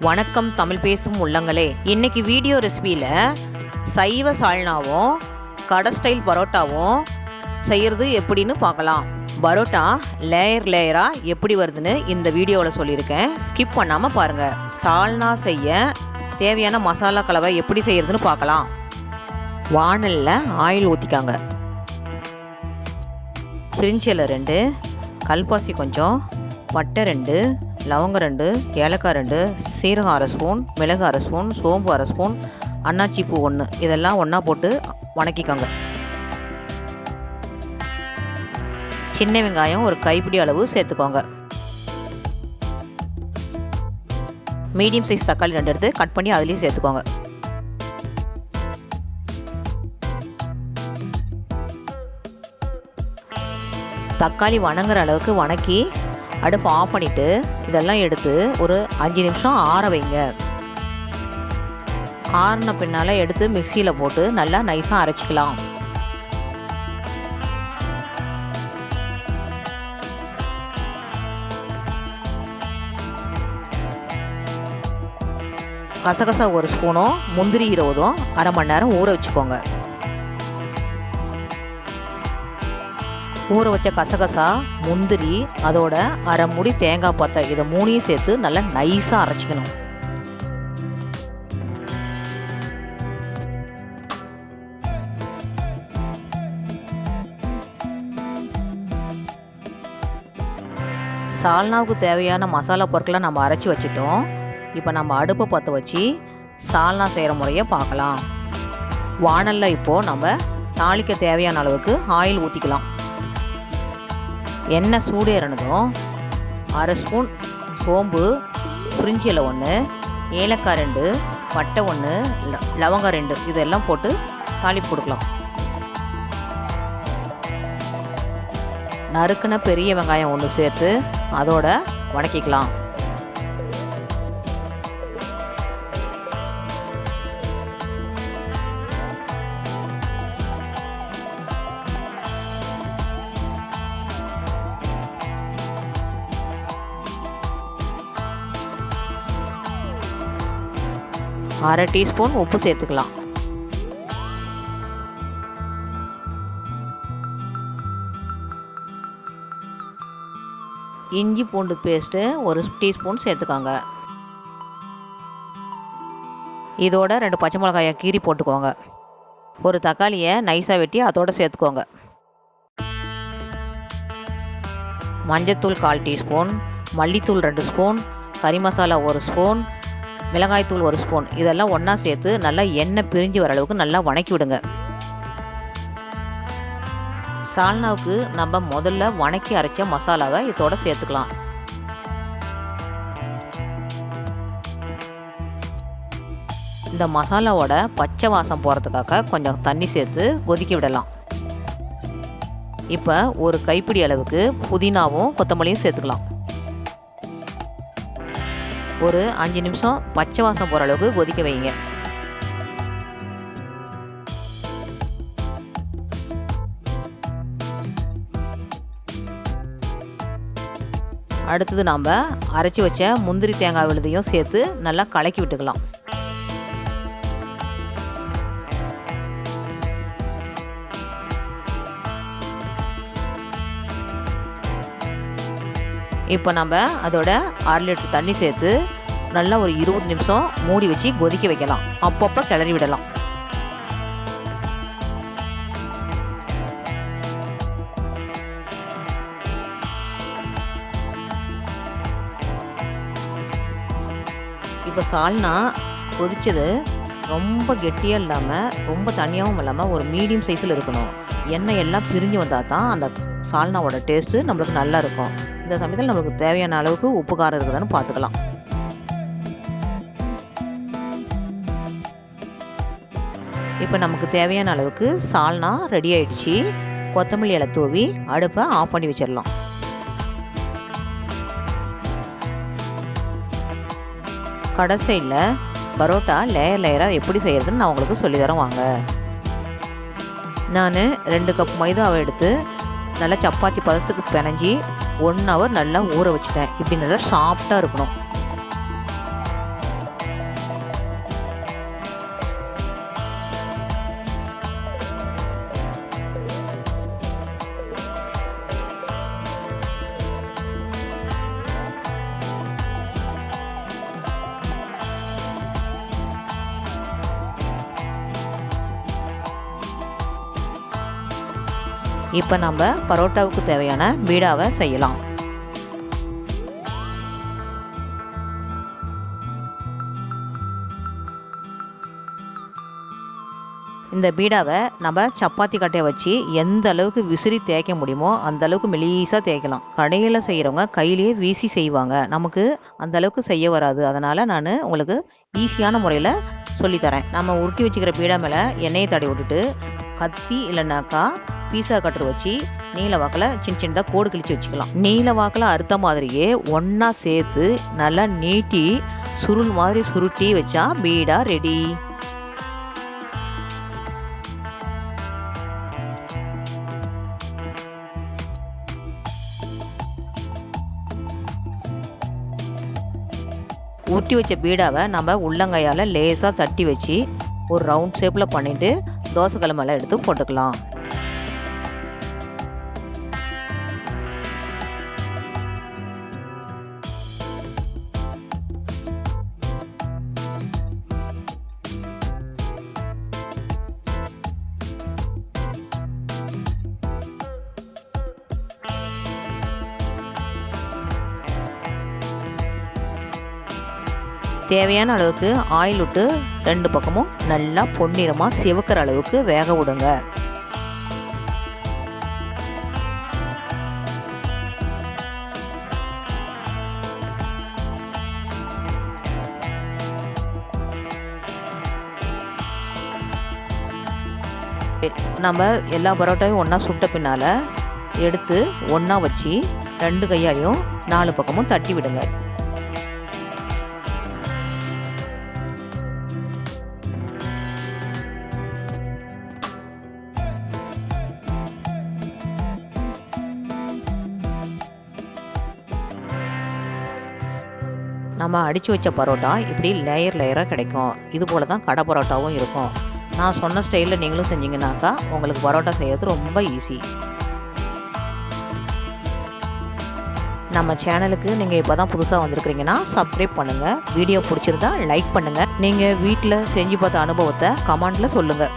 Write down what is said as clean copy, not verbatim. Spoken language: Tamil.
வணக்கம் தமிழ் பேசும் உள்ளங்களே. இன்னைக்கு வீடியோ ரெசிபியில் சைவ சால்னாவும் கடை ஸ்டைல் பரோட்டாவும் செய்கிறது எப்படின்னு பார்க்கலாம். பரோட்டா லேயராக எப்படி வருதுன்னு இந்த வீடியோவில் சொல்லியிருக்கேன். ஸ்கிப் பண்ணாமல் பாருங்கள். சால்னா செய்ய தேவையான மசாலா கலவை எப்படி செய்கிறதுன்னு பார்க்கலாம். வாணலில் ஆயில் ஊற்றிக்காங்க. பிரிஞ்சி இலை 2, கல்பாசி கொஞ்சம், பட்டை 2, லவங்கம் 2, ஏலக்காய் 2, சீரகம் 1/2 ஸ்பூன், மிளகு 1/2 ஸ்பூன், சோம்பு 1/2 ஸ்பூன், அன்னாச்சி பூ 1, இதெல்லாம் ஒன்றா போட்டு வணக்கிக்கோங்க. சின்ன வெங்காயம் ஒரு கைப்பிடி அளவு சேர்த்துக்கோங்க. மீடியம் சைஸ் தக்காளி 2 எடுத்து கட் பண்ணி அதுலேயும் சேர்த்துக்கோங்க. தக்காளி வணங்குற அளவுக்கு வணக்கி அடுப்பு ஆஃப் பண்ணிவிட்டு இதெல்லாம் எடுத்து ஒரு 5 நிமிஷம் ஆற வைங்க. ஆறின பின்னால் எடுத்து மிக்சியில் போட்டு நல்லா நைஸாக அரைச்சிக்கலாம். கசகசா 1 ஸ்பூனும் முந்திரி 20 அரை மணி நேரம் ஊற வச்சுக்கோங்க. ஊற வச்ச கசகசா, முந்திரி, அதோட அரை மூடி தேங்காய் பத்தை, இதை 3ஐயும் சேர்த்து நல்லா நைஸாக அரைச்சிக்கணும். சால்னாவுக்கு தேவையான மசாலா பொருட்களை நம்ம அரைச்சி வச்சுட்டோம். இப்போ நம்ம அடுப்பை பற்ற வச்சு சால்னா செய்கிற முறையை பார்க்கலாம். வாணலில் இப்போது நம்ம தாளிக்க தேவையான அளவுக்கு ஆயில் ஊற்றிக்கலாம். எண்ணெய் சூடு ஏறினதும் 1/2 ஸ்பூன் சோம்பு, பிரிஞ்சி இலை 1, ஏலக்காய் 2, பட்டை 1, லவங்கம் 2, இதெல்லாம் போட்டு தாளிப்பு கொடுக்கலாம். நறுக்குன பெரிய வெங்காயம் 1 சேர்த்து அதோட வதக்கிக்கலாம். அரை டீஸ்பூன் உப்பு சேர்த்துக்கலாம். இஞ்சி பூண்டு பேஸ்ட்டு 1 டீஸ்பூன் சேர்த்துக்கோங்க. இதோட 2 பச்சை மிளகாயை கீறி போட்டுக்கோங்க. ஒரு தக்காளியை நைஸாக வெட்டி அதோட சேர்த்துக்கோங்க. மஞ்சத்தூள் 1/4 டீஸ்பூன், மல்லித்தூள் 2 ஸ்பூன், கறி மசாலா 1 ஸ்பூன், மிளகாய்த்தூள் 1 ஸ்பூன், இதெல்லாம் ஒன்றா சேர்த்து நல்லா எண்ணெய் பிரிஞ்சு வர அளவுக்கு நல்லா வணக்கி விடுங்க. சால்னாவுக்கு நம்ம முதல்ல வணக்கி அரைச்ச மசாலாவை இதோட சேர்த்துக்கலாம். இந்த மசாலாவோட பச்சை வாசம் போகிறதுக்காக கொஞ்சம் தண்ணி சேர்த்து கொதிக்க விடலாம். இப்போ ஒரு கைப்பிடி அளவுக்கு புதினாவும் கொத்தமல்லியும் சேர்த்துக்கலாம். ஒரு 5 நிமிஷம் பச்சை வாசம் போகிற அளவுக்கு கொதிக்க வைங்க. அடுத்தது நாம் அரைச்சி வச்ச முந்திரி தேங்காய் விழுதையும் சேர்த்து நல்லா கலக்கி விட்டுக்கலாம். இப்போ நம்ம அதோட 1/2 லிட்டர் தண்ணி சேர்த்து நல்லா ஒரு 20 நிமிஷம் மூடி வச்சு கொதிக்க வைக்கலாம். அப்பப்போ கிளறி விடலாம். இப்போ சால்னா கொதிச்சது ரொம்ப கெட்டியாக இல்லாமல் ரொம்ப தனியாகவும் இல்லாமல் ஒரு மீடியம் சைஸில் இருக்கணும். எண்ணெய் எல்லாம் பிரிஞ்சு வந்தால் தான் அந்த சால்னாவோட டேஸ்ட்டு நம்மளுக்கு நல்லா இருக்கும். இந்த சமயத்தில் நம்மளுக்கு தேவையான அளவுக்கு உப்பு காரம் இருக்குதான்னு பார்த்துக்கலாம். இப்போ நமக்கு தேவையான அளவுக்கு சால்னா ரெடி ஆயிடுச்சு. கொத்தமல்லி இலை தூவி அடுப்பை ஆஃப் பண்ணி வச்சிடலாம். கடை சைடில் பரோட்டா லேயராக எப்படி செய்கிறதுன்னு நான் உங்களுக்கு சொல்லித்தரேன் வாங்க. நான் 2 கப் மைதாவை எடுத்து நல்லா சப்பாத்தி பதத்துக்கு பிணைஞ்சி 1 ஹவர் நல்லா ஊற வச்சுட்டேன். இப்படி நல்லா சாஃப்டாக இருக்கணும். இப்போ நம்ம பரோட்டாவுக்கு தேவையான பீடாவை செய்யலாம். இந்த பீடாவை நம்ம சப்பாத்தி கட்டையை வச்சு எந்த அளவுக்கு விசிறி தேய்க்க முடியுமோ அந்த அளவுக்கு மெலிசாக தேய்க்கலாம். கடையில் செய்கிறவங்க கையிலேயே வீசி செய்வாங்க, நமக்கு அந்த அளவுக்கு செய்ய வராது. அதனால் நான் உங்களுக்கு ஈஸியான முறையில் சொல்லித்தரேன். நம்ம உருட்டி வச்சுக்கிற பீடா மேலே எண்ணெயை தடவி விட்டுட்டு கத்தி இல்லைனாக்கா பீஸா கட்டர் வச்சு நீல வாக்கில் சின்ன சின்னதாக கோடு கிழிச்சு வச்சுக்கலாம். நீல வாக்கில் அறுத்த மாதிரியே ஒன்றா சேர்த்து நல்லா நீட்டி சுருள் மாதிரி சுருட்டி வச்சா பீடா ரெடி. ஊற்றி வச்ச பீடாவை நம்ம உள்ளங்கையால் லேசாக தட்டி வச்சு ஒரு ரவுண்ட் ஷேப்பில் பண்ணிவிட்டு தோசைக்கல் மேலே எடுத்து போட்டுக்கலாம். தேவையான அளவுக்கு ஆயில் விட்டு 2 பக்கமும் நல்லா பொன்னிறமாக சிவக்கிற அளவுக்கு வேக விடுங்க. நம்ம எல்லா பரோட்டாவையும் ஒன்றா சுட்ட பின்னால் எடுத்து ஒன்றா வச்சு 2 கையாலையும் 4 பக்கமும் தட்டி விடுங்க. நம்ம அடித்து வச்ச பரோட்டா இப்படி லேயராக கிடைக்கும். இது போல் தான் கடை பரோட்டாவும் இருக்கும். நான் சொன்ன ஸ்டைலில் நீங்களும் செஞ்சீங்கன்னாக்கா உங்களுக்கு பரோட்டா செய்யறது ரொம்ப ஈஸி. நம்ம சேனலுக்கு நீங்கள் இப்போ தான் புதுசாக வந்திருக்கிறீங்கன்னா சப்ஸ்கிரைப் பண்ணுங்கள். வீடியோ பிடிச்சிருந்தா லைக் பண்ணுங்கள். நீங்கள் வீட்டில் செஞ்சு பார்த்த அனுபவத்தை கமெண்டில் சொல்லுங்கள்.